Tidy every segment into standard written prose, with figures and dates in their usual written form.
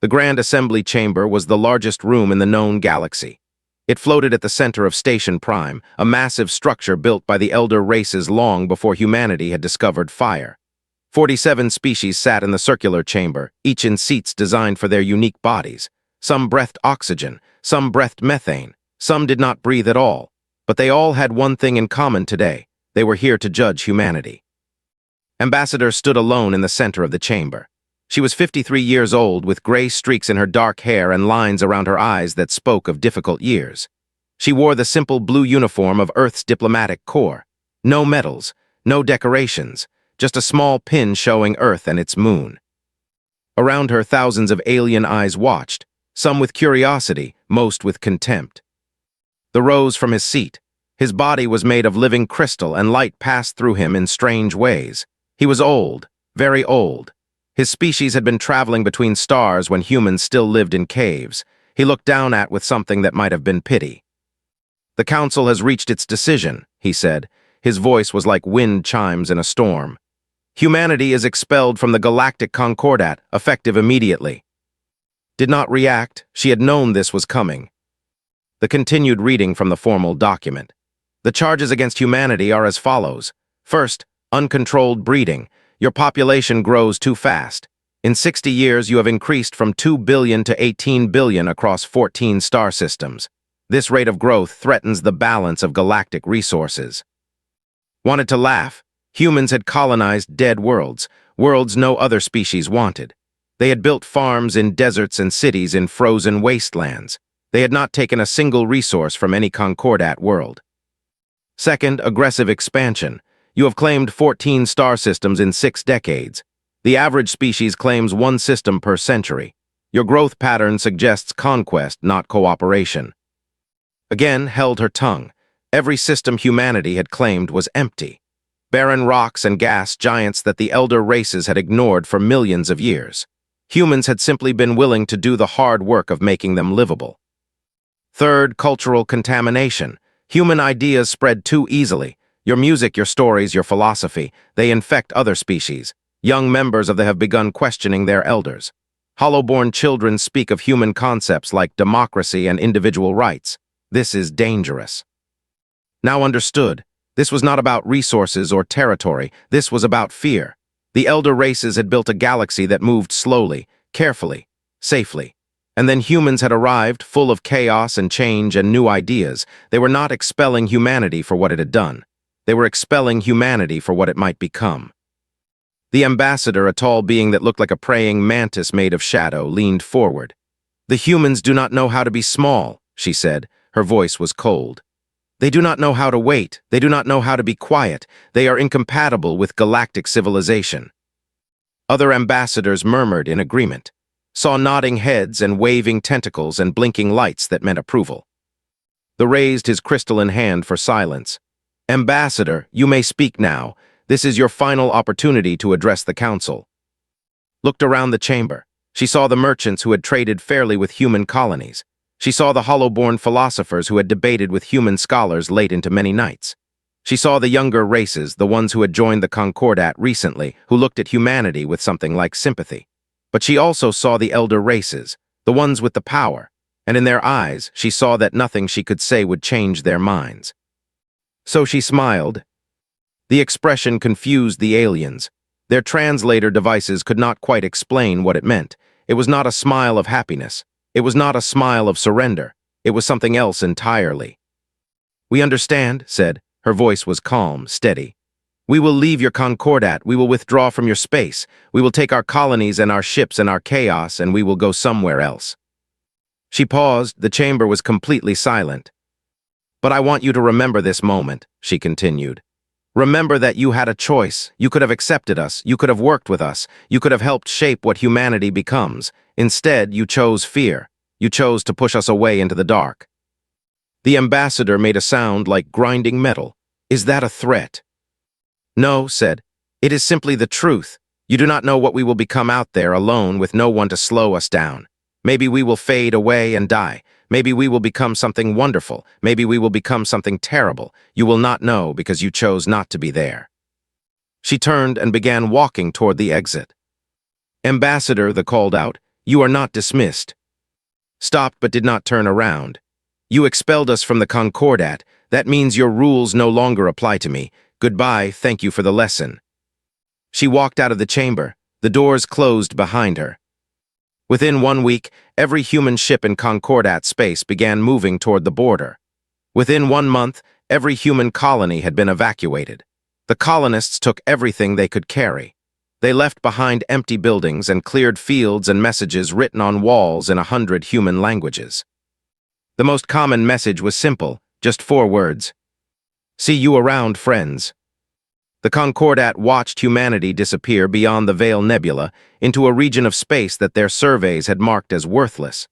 The Grand Assembly Chamber was the largest room in the known galaxy. It floated at the center of Station Prime, a massive structure built by the elder races long before humanity had discovered fire. 47 species sat in the circular chamber, each in seats designed for their unique bodies. Some breathed oxygen, some breathed methane, some did not breathe at all. But they all had one thing in common today: they were here to judge humanity. Ambassador stood alone in the center of the chamber. She was 53 years old, with gray streaks in her dark hair and lines around her eyes that spoke of difficult years. She wore the simple blue uniform of Earth's diplomatic corps. No medals, no decorations, just a small pin showing Earth and its moon. Around her, thousands of alien eyes watched, some with curiosity, most with contempt. The rose from his seat. His body was made of living crystal, and light passed through him in strange ways. He was old, very old. His species had been traveling between stars when humans still lived in caves. He looked down with something that might have been pity. "The Council has reached its decision," he said. His voice was like wind chimes in a storm. "Humanity is expelled from the Galactic Concordat, effective immediately." Did not react. She had known this was coming. The continued reading from the formal document. The charges against humanity are as follows. First, uncontrolled breeding. Your population grows too fast. In 60 years, you have increased from 2 billion to 18 billion across 14 star systems. This rate of growth threatens the balance of galactic resources. Wanted to laugh. Humans had colonized dead worlds, worlds no other species wanted. They had built farms in deserts and cities in frozen wastelands. They had not taken a single resource from any Concordat world. Second, aggressive expansion. You have claimed 14 star systems in 6 decades. The average species claims 1 system per century. Your growth pattern suggests conquest, not cooperation. Again held her tongue. Every system humanity had claimed was empty. Barren rocks and gas giants that the elder races had ignored for millions of years. Humans had simply been willing to do the hard work of making them livable. Third, cultural contamination. Human ideas spread too easily. Your music, your stories, your philosophy, they infect other species. Young members of them have begun questioning their elders. Hollow-born children speak of human concepts like democracy and individual rights. This is dangerous. Now understood, this was not about resources or territory. This was about fear. The elder races had built a galaxy that moved slowly, carefully, safely. And then humans had arrived, full of chaos and change and new ideas. They were not expelling humanity for what it had done. They were expelling humanity for what it might become. The ambassador, a tall being that looked like a praying mantis made of shadow, leaned forward. "The humans do not know how to be small," she said. Her voice was cold. "They do not know how to wait. They do not know how to be quiet. They are incompatible with galactic civilization." Other ambassadors murmured in agreement, saw nodding heads and waving tentacles and blinking lights that meant approval. The raised his crystalline hand for silence. "Ambassador, you may speak now. This is your final opportunity to address the council." Looked around the chamber. She saw the merchants who had traded fairly with human colonies. She saw the hollow-born philosophers who had debated with human scholars late into many nights. She saw the younger races, the ones who had joined the Concordat recently, who looked at humanity with something like sympathy. But she also saw the elder races, the ones with the power, and in their eyes she saw that nothing she could say would change their minds. So she smiled. The expression confused the aliens. Their translator devices could not quite explain what it meant. It was not a smile of happiness. It was not a smile of surrender. It was something else entirely. "We understand," said. Her voice was calm, steady. "We will leave your Concordat. We will withdraw from your space. We will take our colonies and our ships and our chaos, and we will go somewhere else." She paused. The chamber was completely silent. "But I want you to remember this moment," she continued. "Remember that you had a choice. You could have accepted us. You could have worked with us. You could have helped shape what humanity becomes. Instead, you chose fear. You chose to push us away into the dark." The ambassador made a sound like grinding metal. "Is that a threat?" "No," said. "It is simply the truth. You do not know what we will become out there alone with no one to slow us down. Maybe we will fade away and die. Maybe we will become something wonderful. Maybe we will become something terrible. You will not know because you chose not to be there." She turned and began walking toward the exit. "Ambassador," they called out, You are not dismissed. Stopped but did not turn around. You expelled us from the Concordat. That means your rules no longer apply to me. Goodbye, thank you for the lesson. She walked out of the chamber. The doors closed behind her. Within 1 week, every human ship in Concordat space began moving toward the border. Within 1 month, every human colony had been evacuated. The colonists took everything they could carry. They left behind empty buildings and cleared fields and messages written on walls in 100 human languages. The most common message was simple, just 4 words. See you around, friends. The Concordat watched humanity disappear beyond the Veil Nebula into a region of space that their surveys had marked as worthless.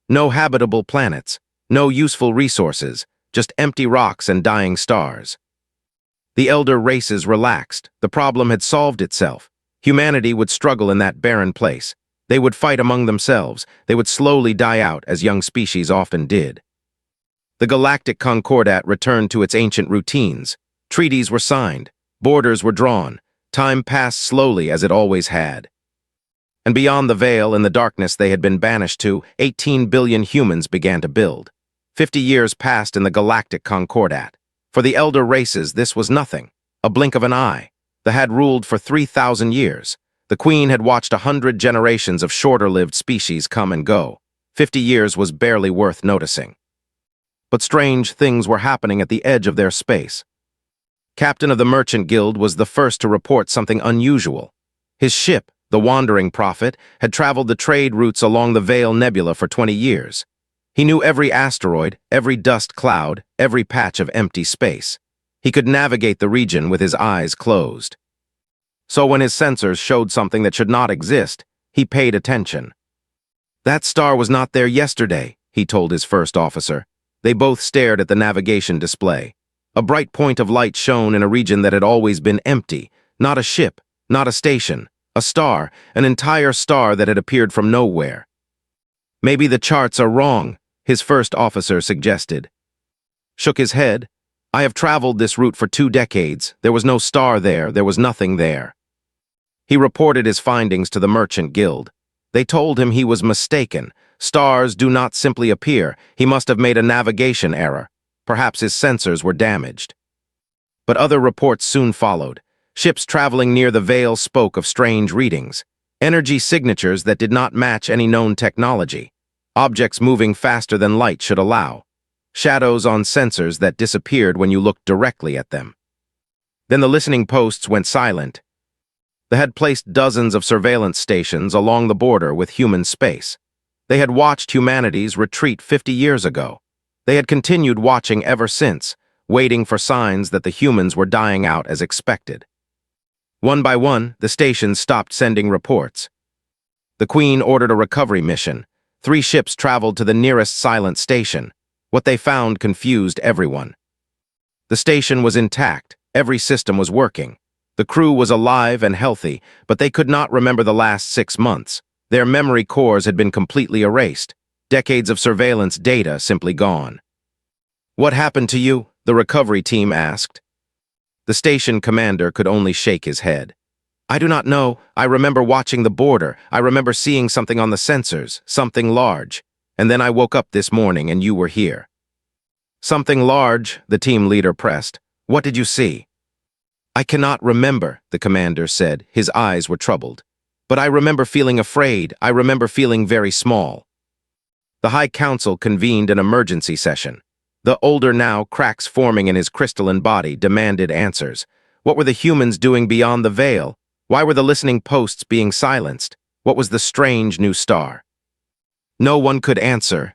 No habitable planets, no useful resources, just empty rocks and dying stars. The elder races relaxed. The problem had solved itself. Humanity would struggle in that barren place. They would fight among themselves. They would slowly die out, as young species often did. The Galactic Concordat returned to its ancient routines. Treaties were signed. Borders were drawn. Time passed slowly, as it always had. And beyond the veil, in the darkness they had been banished to, 18 billion humans began to build. 50 years passed in the Galactic Concordat. For the elder races, this was nothing, a blink of an eye. They had ruled for 3,000 years. The Queen had watched 100 generations of shorter-lived species come and go. 50 years was barely worth noticing. But strange things were happening at the edge of their space. Captain of the Merchant Guild was the first to report something unusual. His ship, the Wandering Prophet, had traveled the trade routes along the Veil Nebula for 20 years. He knew every asteroid, every dust cloud, every patch of empty space. He could navigate the region with his eyes closed. So when his sensors showed something that should not exist, he paid attention. That star was not there yesterday, he told his first officer. They both stared at the navigation display. A bright point of light shone in a region that had always been empty. Not a ship, not a station, a star, an entire star that had appeared from nowhere. Maybe the charts are wrong, his first officer suggested. Shook his head. I have traveled this route for 2 decades. There was no star there. There was nothing there. He reported his findings to the Merchant Guild. They told him he was mistaken. Stars do not simply appear. He must have made a navigation error. Perhaps his sensors were damaged. But other reports soon followed. Ships traveling near the Veil spoke of strange readings. Energy signatures that did not match any known technology. Objects moving faster than light should allow. Shadows on sensors that disappeared when you looked directly at them. Then the listening posts went silent. They had placed dozens of surveillance stations along the border with human space. They had watched humanity's retreat 50 years ago. They had continued watching ever since, waiting for signs that the humans were dying out as expected. One by one, the stations stopped sending reports. The Queen ordered a recovery mission. 3 ships traveled to the nearest silent station. What they found confused everyone. The station was intact. Every system was working. The crew was alive and healthy, but they could not remember the last 6 months. Their memory cores had been completely erased. Decades of surveillance data simply gone. What happened to you? The recovery team asked. The station commander could only shake his head. I do not know. I remember watching the border. I remember seeing something on the sensors, something large. And then I woke up this morning and you were here. Something large, the team leader pressed. What did you see? I cannot remember, the commander said. His eyes were troubled. But I remember feeling afraid. I remember feeling very small. The High Council convened an emergency session. The older now, cracks forming in his crystalline body, demanded answers. What were the humans doing beyond the veil? Why were the listening posts being silenced? What was the strange new star? No one could answer.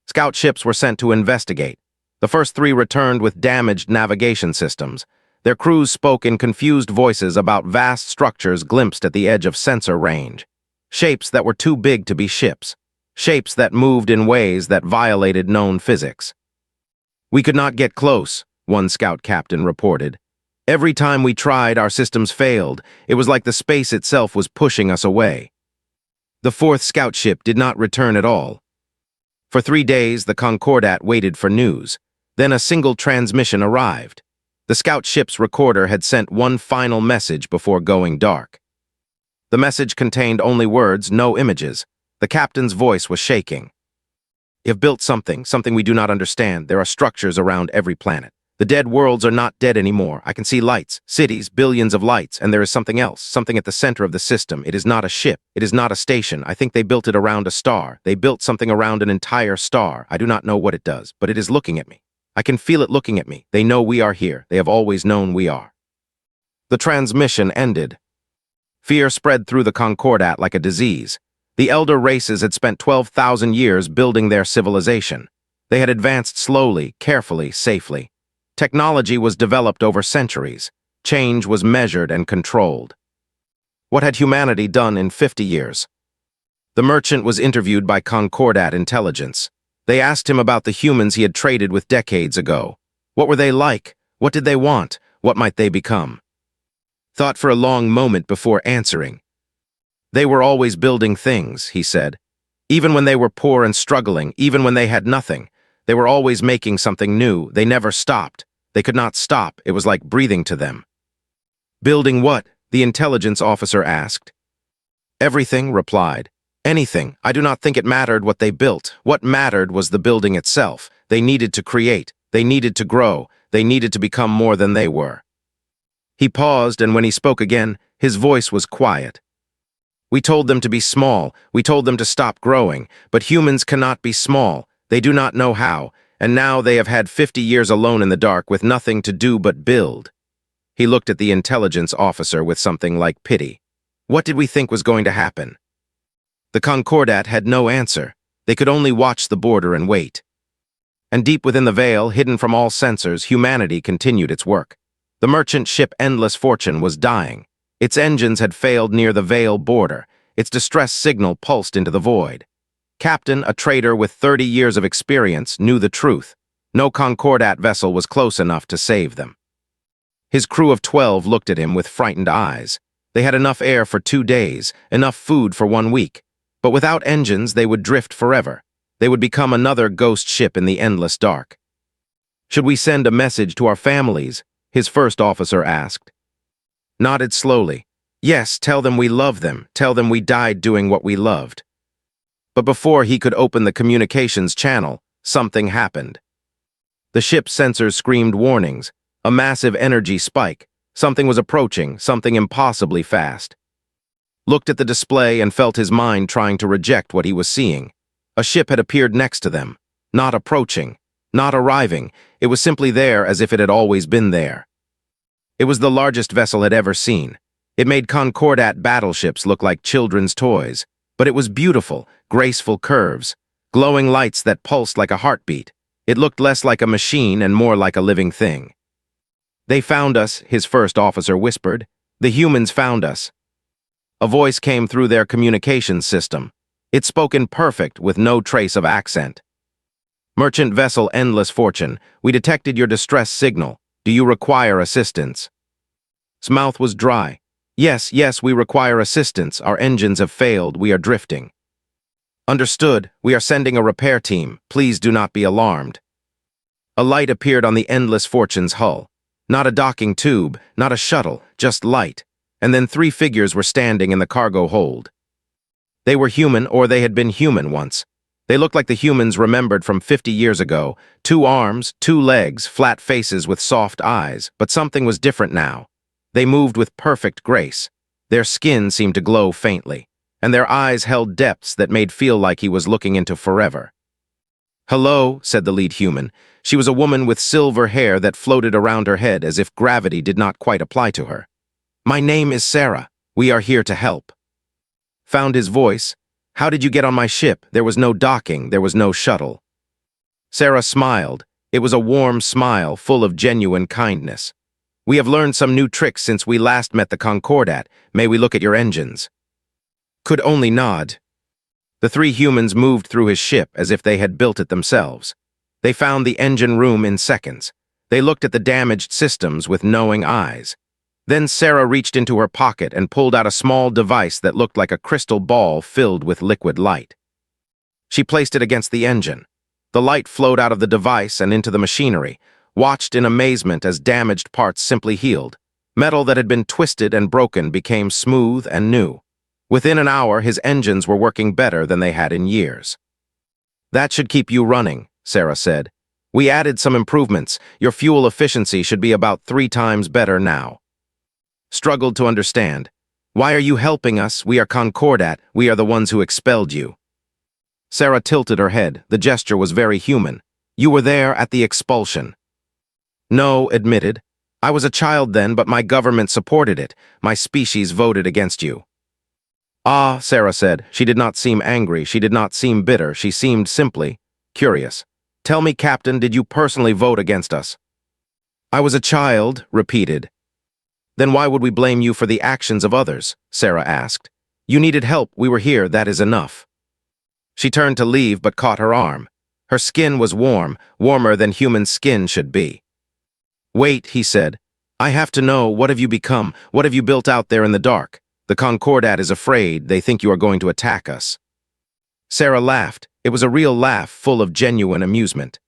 Scout ships were sent to investigate. The first 3 returned with damaged navigation systems. Their crews spoke in confused voices about vast structures glimpsed at the edge of sensor range. Shapes that were too big to be ships. Shapes that moved in ways that violated known physics. We could not get close, one scout captain reported. Every time we tried, our systems failed. It was like the space itself was pushing us away. The 4th scout ship did not return at all. For 3 days, the Concordat waited for news. Then a single transmission arrived. The scout ship's recorder had sent one final message before going dark. The message contained only words, no images. The captain's voice was shaking. "You've built something we do not understand. There are structures around every planet. The dead worlds are not dead anymore. I can see lights, cities, billions of lights, and there is something else, something at the center of the system. It is not a ship. It is not a station. I think they built it around a star. They built something around an entire star. I do not know what it does, but it is looking at me. I can feel it looking at me. They know we are here. They have always known we are." The transmission ended. Fear spread through the Concordat like a disease. The elder races had spent 12,000 years building their civilization. They had advanced slowly, carefully, safely. Technology was developed over centuries. Change was measured and controlled. What had humanity done in 50 years? The merchant was interviewed by Concordat Intelligence. They asked him about the humans he had traded with decades ago. What were they like? What did they want? What might they become? Thought for a long moment before answering. "They were always building things," he said. "Even when they were poor and struggling, even when they had nothing, they were always making something new. They never stopped. They could not stop. It was like breathing to them." "Building what?" the intelligence officer asked. "Everything," replied. "Anything. I do not think it mattered what they built. What mattered was the building itself. They needed to create. They needed to grow. They needed to become more than they were." He paused, and when he spoke again, his voice was quiet. "We told them to be small. We told them to stop growing. But humans cannot be small. They do not know how. And now they have had 50 years alone in the dark with nothing to do but build." He looked at the intelligence officer with something like pity. "What did we think was going to happen?" The Concordat had no answer. They could only watch the border and wait. And deep within the veil, hidden from all sensors, humanity continued its work. The merchant ship Endless Fortune was dying. Its engines had failed near the veil border. Its distress signal pulsed into the void. Captain, a trader with 30 years of experience, knew the truth. No Concordat vessel was close enough to save them. His crew of 12 looked at him with frightened eyes. They had enough air for 2 days, enough food for 1 week. But without engines, they would drift forever. They would become another ghost ship in the endless dark. "Should we send a message to our families?" his first officer asked. Nodded slowly. "Yes, tell them we love them. Tell them we died doing what we loved." But before he could open the communications channel, something happened. The ship's sensors screamed warnings. A massive energy spike. Something was approaching, something impossibly fast. Looked at the display and felt his mind trying to reject what he was seeing. A ship had appeared next to them. Not approaching. Not arriving. It was simply there as if it had always been there. It was the largest vessel had ever seen. It made Concordat battleships look like children's toys. But it was beautiful, graceful curves, glowing lights that pulsed like a heartbeat. It looked less like a machine and more like a living thing. "They found us," his first officer whispered. "The humans found us." A voice came through their communications system. It spoke in perfect, with no trace of accent. "Merchant vessel Endless Fortune, we detected your distress signal. Do you require assistance?" His mouth was dry. Yes, we require assistance. Our engines have failed. We are drifting." "Understood. We are sending a repair team. Please do not be alarmed." A light appeared on the Endless Fortune's hull. Not a docking tube, not a shuttle, just light. And then 3 figures were standing in the cargo hold. They were human, or they had been human once. They looked like the humans remembered from 50 years ago. 2 arms, 2 legs, flat faces with soft eyes, but something was different now. They moved with perfect grace. Their skin seemed to glow faintly, and their eyes held depths that made feel like he was looking into forever. "Hello," said the lead human. She was a woman with silver hair that floated around her head as if gravity did not quite apply to her. "My name is Sarah. We are here to help." Found his voice. "How did you get on my ship? There was no docking, there was no shuttle." Sarah smiled. It was a warm smile, full of genuine kindness. "We have learned some new tricks since we last met the Concordat. May we look at your engines?" Could only nod. The 3 humans moved through his ship as if they had built it themselves. They found the engine room in seconds. They looked at the damaged systems with knowing eyes. Then Sarah reached into her pocket and pulled out a small device that looked like a crystal ball filled with liquid light. She placed it against the engine. The light flowed out of the device and into the machinery, watched in amazement as damaged parts simply healed. Metal that had been twisted and broken became smooth and new. Within an hour, his engines were working better than they had in years. "That should keep you running," Sarah said. "We added some improvements. Your fuel efficiency should be about 3 times better now." Struggled to understand. "Why are you helping us? We are Concordat. We are the ones who expelled you." Sarah tilted her head. The gesture was very human. "You were there at the expulsion." "No," admitted. "I was a child then, but my government supported it. My species voted against you." "Ah," Sarah said. She did not seem angry. She did not seem bitter. She seemed simply curious. "Tell me, Captain, did you personally vote against us?" "I was a child," repeated. "Then why would we blame you for the actions of others?" Sarah asked. "You needed help. We were here. That is enough." She turned to leave but caught her arm. Her skin was warm, warmer than human skin should be. "Wait," he said. "I have to know, what have you become? What have you built out there in the dark? The Concordat is afraid. They think you are going to attack us." Sarah laughed. It was a real laugh, full of genuine amusement.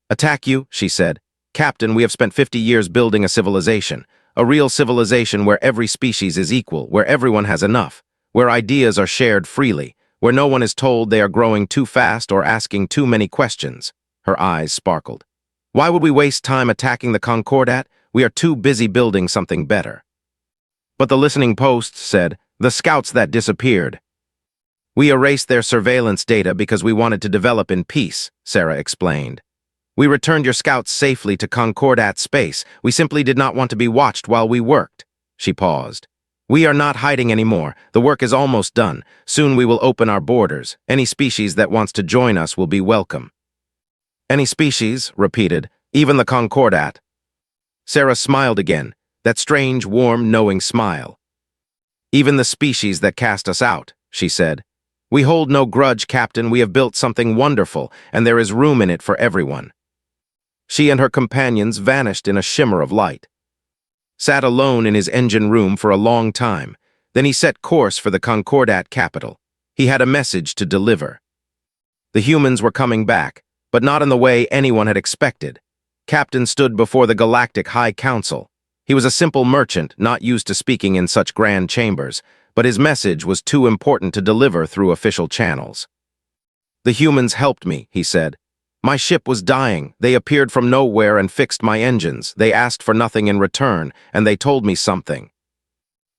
"Attack you?" she said. "Captain, we have spent 50 years building a civilization. A real civilization where every species is equal, where everyone has enough, where ideas are shared freely, where no one is told they are growing too fast or asking too many questions." Her eyes sparkled. "Why would we waste time attacking the Concordat? We are too busy building something better." But the listening post said, "The scouts that disappeared. We erased their surveillance data because we wanted to develop in peace," Sarah explained. "We returned your scouts safely to Concordat space. We simply did not want to be watched while we worked." She paused. "We are not hiding anymore. The work is almost done. Soon we will open our borders. Any species that wants to join us will be welcome." "Any species," repeated, "even the Concordat." Sarah smiled again, that strange, warm, knowing smile. "Even the species that cast us out," she said. "We hold no grudge, Captain. We have built something wonderful, and there is room in it for everyone." She and her companions vanished in a shimmer of light. Sat alone in his engine room for a long time. Then he set course for the Concordat capital. He had a message to deliver. The humans were coming back, but not in the way anyone had expected. Captain stood before the Galactic High Council. He was a simple merchant, not used to speaking in such grand chambers, but his message was too important to deliver through official channels. "The humans helped me," he said. "My ship was dying. They appeared from nowhere and fixed my engines. They asked for nothing in return, and they told me something."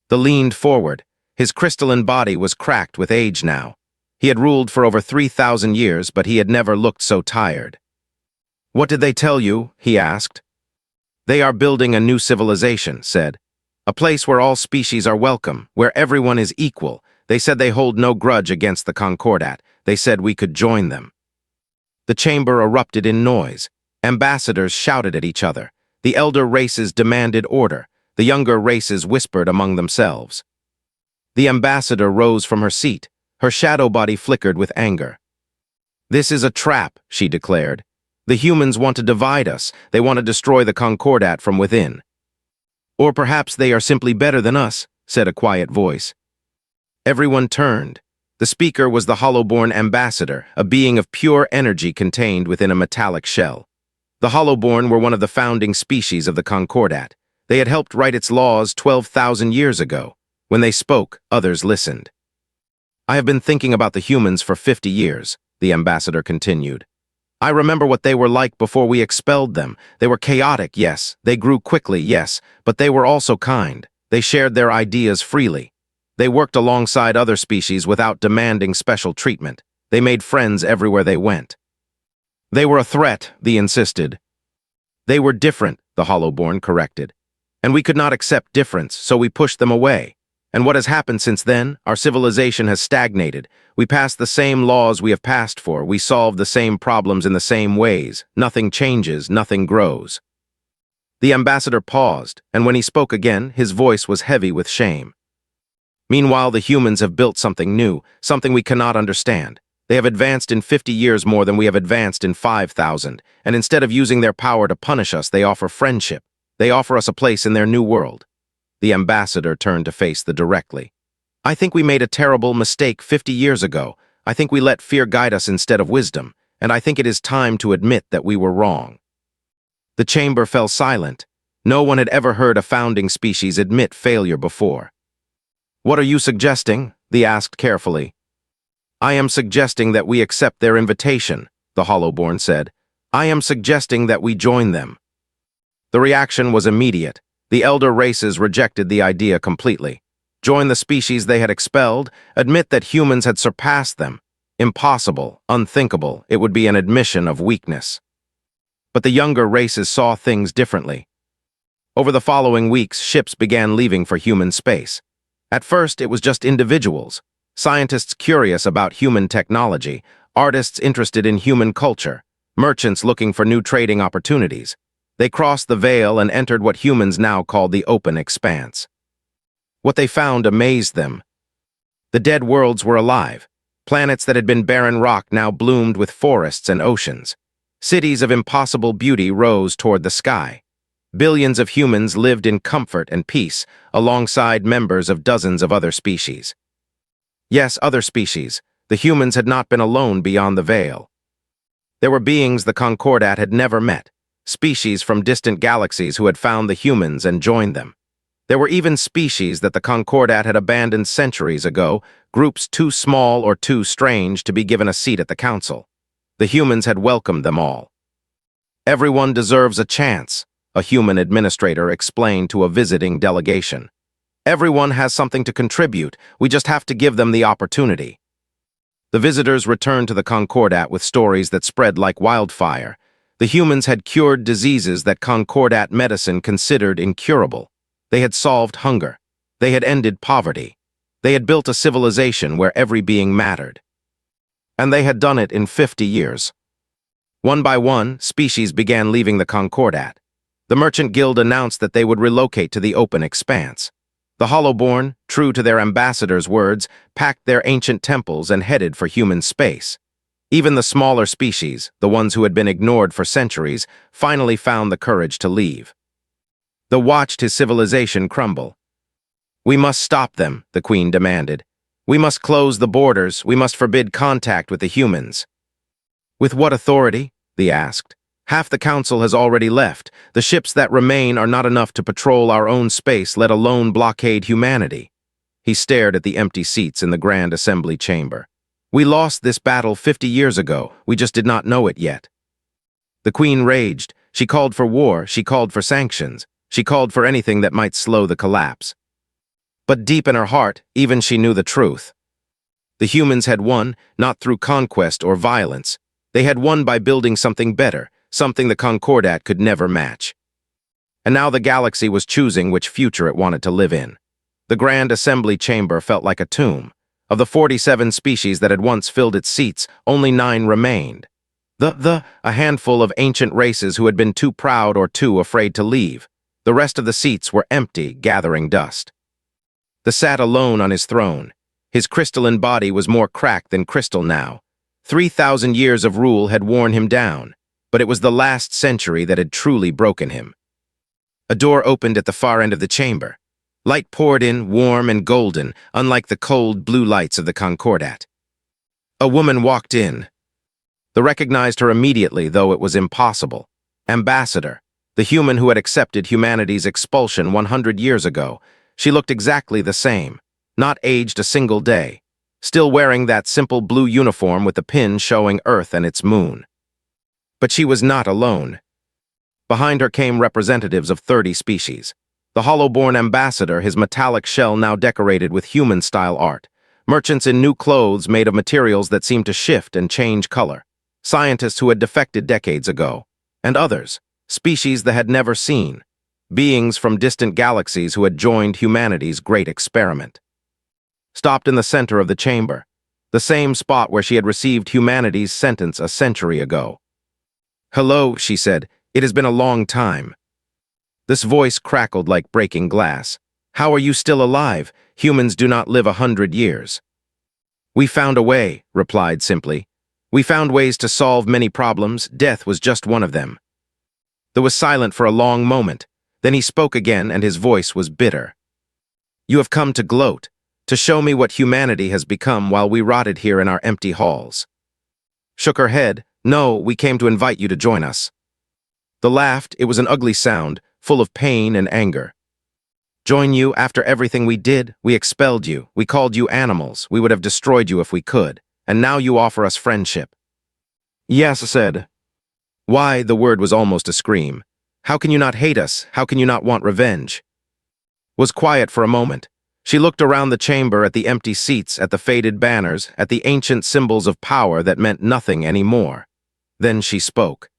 He leaned forward. His crystalline body was cracked with age now. He had ruled for over 3,000 years, but he had never looked so tired. "What did they tell you?" he asked. "They are building a new civilization," said. "A place where all species are welcome, where everyone is equal. They said they hold no grudge against the Concordat. They said we could join them." The chamber erupted in noise. Ambassadors shouted at each other. The elder races demanded order. The younger races whispered among themselves. The ambassador rose from her seat. Her shadow body flickered with anger. "This is a trap," she declared. "The humans want to divide us. They want to destroy the Concordat from within." "Or perhaps they are simply better than us," said a quiet voice. Everyone turned. The speaker was the Hollowborn ambassador, a being of pure energy contained within a metallic shell. The Hollowborn were one of the founding species of the Concordat. They had helped write its laws 12,000 years ago. When they spoke, others listened. "I have been thinking about the humans for 50 years, the ambassador continued. "I remember what they were like before we expelled them. They were chaotic, yes. They grew quickly, yes. But they were also kind. They shared their ideas freely. They worked alongside other species without demanding special treatment. They made friends everywhere they went." "They were a threat," they insisted. "They were different," the Hollowborn corrected. "And we could not accept difference, so we pushed them away. And what has happened since then? Our civilization has stagnated. We pass the same laws we have passed for. We solve the same problems in the same ways. Nothing changes, nothing grows." The ambassador paused, and when he spoke again, his voice was heavy with shame. "Meanwhile, the humans have built something new, something we cannot understand. They have advanced in 50 years more than we have advanced in 5,000, and instead of using their power to punish us, they offer friendship. They offer us a place in their new world." The ambassador turned to face them directly. "I think we made a terrible mistake 50 years ago. I think we let fear guide us instead of wisdom, and I think it is time to admit that we were wrong." The chamber fell silent. No one had ever heard a founding species admit failure before. "What are you suggesting?" They asked carefully. I am suggesting that we accept their invitation, the Hollowborn said. I am suggesting that we join them. The reaction was immediate. The elder races rejected the idea completely. Join the species they had expelled, admit that humans had surpassed them. Impossible, unthinkable, it would be an admission of weakness. But the younger races saw things differently. Over the following weeks, ships began leaving for human space. At first, it was just individuals, scientists curious about human technology, artists interested in human culture, merchants looking for new trading opportunities. They crossed the veil and entered what humans now call the open expanse. What they found amazed them. The dead worlds were alive. Planets that had been barren rock now bloomed with forests and oceans. Cities of impossible beauty rose toward the sky. Billions of humans lived in comfort and peace alongside members of dozens of other species. Yes, other species. The humans had not been alone beyond the veil. There were beings the Concordat had never met, species from distant galaxies who had found the humans and joined them. There were even species that the Concordat had abandoned centuries ago, groups too small or too strange to be given a seat at the council. The humans had welcomed them all. Everyone deserves a chance, a human administrator explained to a visiting delegation. Everyone has something to contribute, we just have to give them the opportunity. The visitors returned to the Concordat with stories that spread like wildfire. The humans had cured diseases that Concordat medicine considered incurable. They had solved hunger. They had ended poverty. They had built a civilization where every being mattered. And they had done it in 50 years. One by one, species began leaving the Concordat. The Merchant Guild announced that they would relocate to the open expanse. The Hollowborn, true to their ambassador's words, packed their ancient temples and headed for human space. Even the smaller species, the ones who had been ignored for centuries, finally found the courage to leave. They watched his civilization crumble. We must stop them, the Queen demanded. We must close the borders, we must forbid contact with the humans. With what authority? They asked. Half the council has already left. The ships that remain are not enough to patrol our own space, let alone blockade humanity. He stared at the empty seats in the Grand Assembly chamber. We lost this battle 50 years ago. We just did not know it yet. The Queen raged. She called for war. She called for sanctions. She called for anything that might slow the collapse. But deep in her heart, even she knew the truth. The humans had won, not through conquest or violence. They had won by building something better, something the Concordat could never match. And now the galaxy was choosing which future it wanted to live in. The Grand Assembly chamber felt like a tomb. Of the 47 species that had once filled its seats, only 9 remained. A handful of ancient races who had been too proud or too afraid to leave. The rest of the seats were empty, gathering dust. They sat alone on his throne. His crystalline body was more cracked than crystal now. 3,000 years of rule had worn him down, but it was the last century that had truly broken him. A door opened at the far end of the chamber. Light poured in, warm and golden, unlike the cold blue lights of the Concordat. A woman walked in. They recognized her immediately, though it was impossible. Ambassador, the human who had accepted humanity's expulsion 100 years ago. She looked exactly the same, not aged a single day, still wearing that simple blue uniform with the pin showing Earth and its moon. But she was not alone. Behind her came representatives of 30 species. The Hollowborn ambassador, his metallic shell now decorated with human-style art. Merchants in new clothes made of materials that seemed to shift and change color. Scientists who had defected decades ago. And others, species they had never seen. Beings from distant galaxies who had joined humanity's great experiment. Stopped in the center of the chamber, the same spot where she had received humanity's sentence a century ago. "Hello," she said. "It has been a long time." This voice crackled like breaking glass. "How are you still alive? Humans do not live 100 years. "We found a way," replied simply. "We found ways to solve many problems. Death was just one of them." There was silent for a long moment. Then he spoke again, and his voice was bitter. "You have come to gloat, to show me what humanity has become while we rotted here in our empty halls." Shook her head. "No, we came to invite you to join us." They laughed. It was an ugly sound, full of pain and anger. Join you after everything we did? We expelled you. We called you animals. We would have destroyed you if we could. And now you offer us friendship. Yes, said. Why, the word was almost a scream. How can you not hate us? How can you not want revenge? Was quiet for a moment. She looked around the chamber at the empty seats, at the faded banners, at the ancient symbols of power that meant nothing anymore. Then she spoke.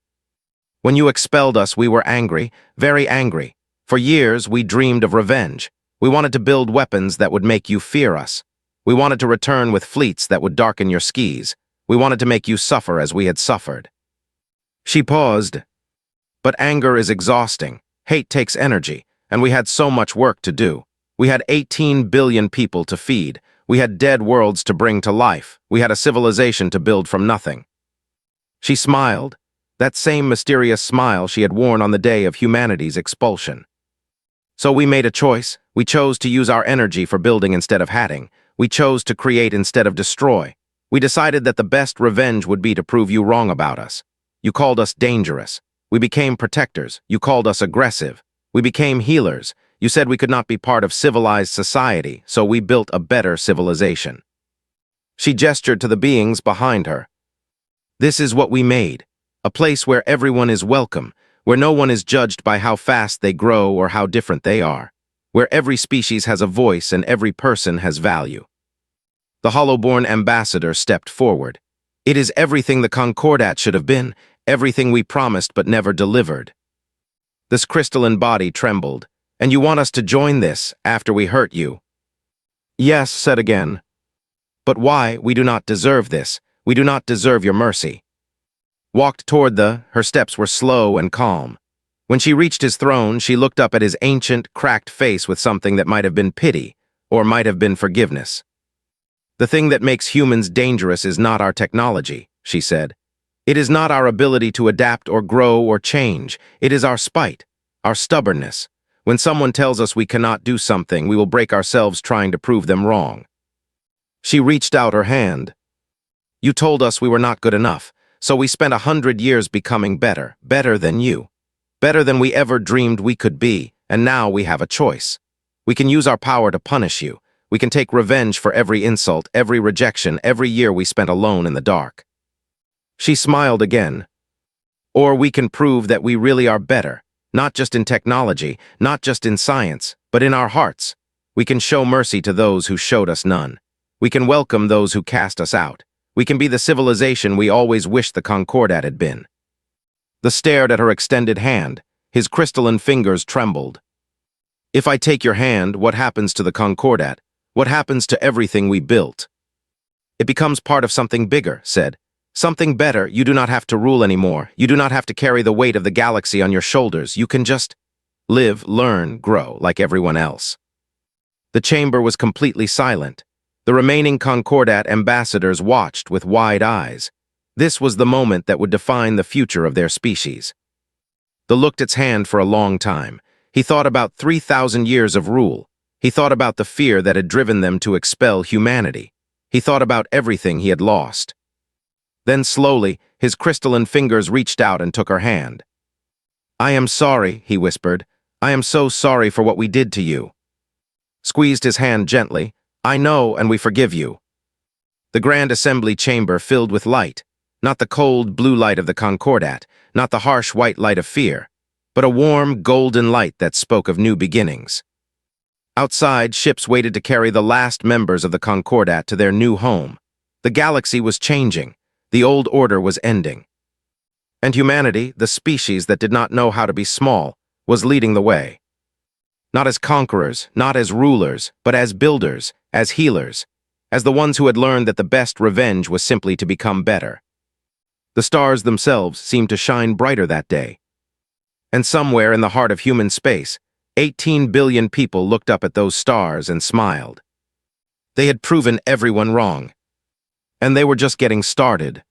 When you expelled us, we were angry, very angry. For years, we dreamed of revenge. We wanted to build weapons that would make you fear us. We wanted to return with fleets that would darken your skis. We wanted to make you suffer as we had suffered. She paused. But anger is exhausting. Hate takes energy, and we had so much work to do. We had 18 billion people to feed. We had dead worlds to bring to life. We had a civilization to build from nothing. She smiled, that same mysterious smile she had worn on the day of humanity's expulsion. So we made a choice. We chose to use our energy for building instead of hatting. We chose to create instead of destroy. We decided that the best revenge would be to prove you wrong about us. You called us dangerous. We became protectors. You called us aggressive. We became healers. You said we could not be part of civilized society, so we built a better civilization. She gestured to the beings behind her. This is what we made. A place where everyone is welcome, where no one is judged by how fast they grow or how different they are, where every species has a voice and every person has value. The Hollowborn ambassador stepped forward. It is everything the Concordat should have been, everything we promised but never delivered. This crystalline body trembled. And you want us to join this after we hurt you? Yes, said again. But why? We do not deserve this. We do not deserve your mercy. Walked toward her steps were slow and calm. When she reached his throne, she looked up at his ancient, cracked face with something that might have been pity, or might have been forgiveness. The thing that makes humans dangerous is not our technology, she said. It is not our ability to adapt or grow or change. It is our spite, our stubbornness. When someone tells us we cannot do something, we will break ourselves trying to prove them wrong. She reached out her hand. You told us we were not good enough, so we spent 100 years becoming better, better than you, better than we ever dreamed we could be, and now we have a choice. We can use our power to punish you. We can take revenge for every insult, every rejection, every year we spent alone in the dark. She smiled again. Or we can prove that we really are better. Not just in technology, not just in science, but in our hearts. We can show mercy to those who showed us none. We can welcome those who cast us out. We can be the civilization we always wished the Concordat had been. The stared at her extended hand. His crystalline fingers trembled. If I take your hand, what happens to the Concordat? What happens to everything we built? It becomes part of something bigger, said. Something better. You do not have to rule anymore. You do not have to carry the weight of the galaxy on your shoulders. You can just live, learn, grow like everyone else. The chamber was completely silent. The remaining Concordat ambassadors watched with wide eyes. This was the moment that would define the future of their species. The looked its hand for a long time. He thought about 3,000 years of rule. He thought about the fear that had driven them to expel humanity. He thought about everything he had lost. Then slowly, his crystalline fingers reached out and took her hand. I am sorry, he whispered. I am so sorry for what we did to you. Squeezed his hand gently. I know, and we forgive you. The grand assembly chamber filled with light, not the cold blue light of the Concordat, not the harsh white light of fear, but a warm golden light that spoke of new beginnings. Outside, ships waited to carry the last members of the Concordat to their new home. The galaxy was changing. The old order was ending. And humanity, the species that did not know how to be small, was leading the way. Not as conquerors, not as rulers, but as builders, as healers, as the ones who had learned that the best revenge was simply to become better. The stars themselves seemed to shine brighter that day. And somewhere in the heart of human space, 18 billion people looked up at those stars and smiled. They had proven everyone wrong. And they were just getting started.